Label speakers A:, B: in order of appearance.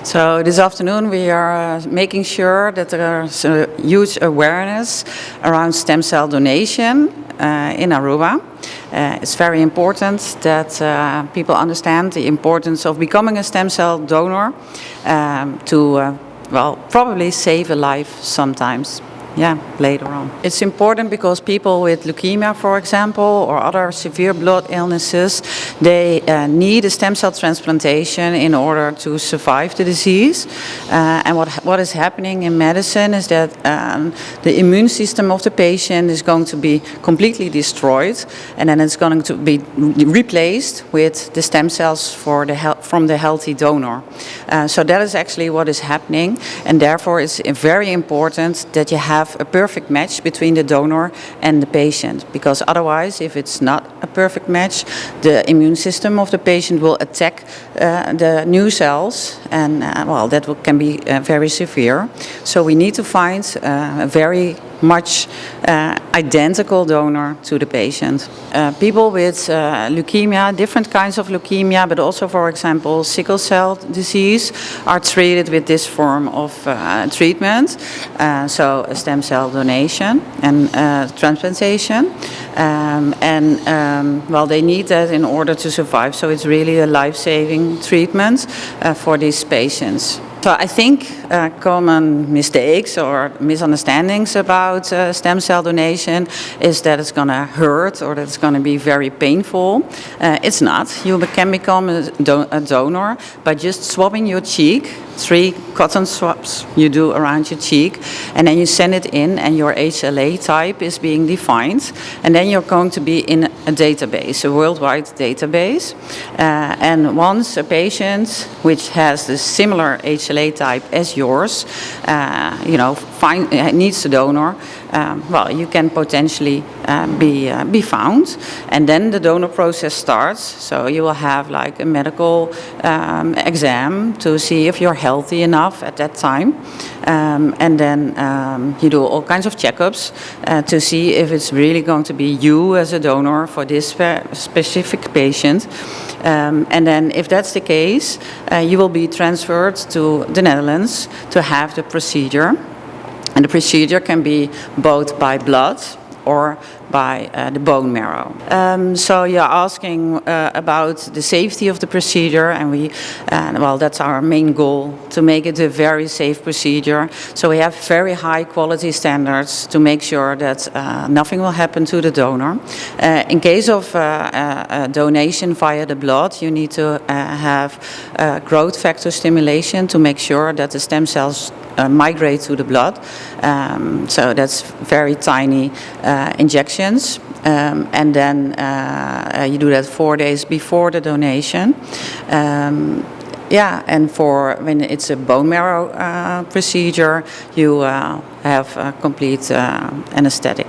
A: So this afternoon we are making sure that there's a huge awareness around stem cell donation in Aruba. It's very important that people understand the importance of becoming a stem cell donor to, probably save a life sometimes. Yeah, later on. It's important because people with leukemia, for example, or other severe blood illnesses, they need a stem cell transplantation in order to survive the disease. And what is happening in medicine is that the immune system of the patient is going to be completely destroyed, and then it's going to be replaced with the stem cells from the healthy donor. So that is actually what is happening, and therefore it's very important that you have a perfect match between the donor and the patient, because otherwise, if it's not a perfect match, the immune system of the patient will attack the new cells, and that can be very severe. So we need to find a very much identical donor to the patient. People with leukemia, different kinds of leukemia, but also, for example, sickle cell disease, are treated with this form of treatment. So a stem cell donation and transplantation. They need that in order to survive. So it's really a life-saving treatment for these patients. So I think common mistakes or misunderstandings about stem cell donation is that it's going to hurt or that it's going to be very painful. It's not. You can become a donor by just swabbing your cheek. 3 cotton swabs you do around your cheek, and then you send it in, and your HLA type is being defined, and then you're going to be in a database, a worldwide database. And once a patient which has the similar HLA type as yours, needs a donor, you can potentially be found, and then the donor process starts. So you will have like a medical exam to see if you're healthy enough at that time, and then you do all kinds of checkups to see if it's really going to be you as a donor for this specific patient. And then if that's the case, you will be transferred to the Netherlands to have the procedure. And the procedure can be both by blood or by the bone marrow. So you're asking about the safety of the procedure, and that's our main goal, to make it a very safe procedure. So we have very high quality standards to make sure that nothing will happen to the donor. In case of a donation via the blood, you need to have growth factor stimulation to make sure that the stem cells migrate to the blood. So that's very tiny injections. And then you do that 4 days before the donation. And for when it's a bone marrow procedure, you have a complete anesthetic.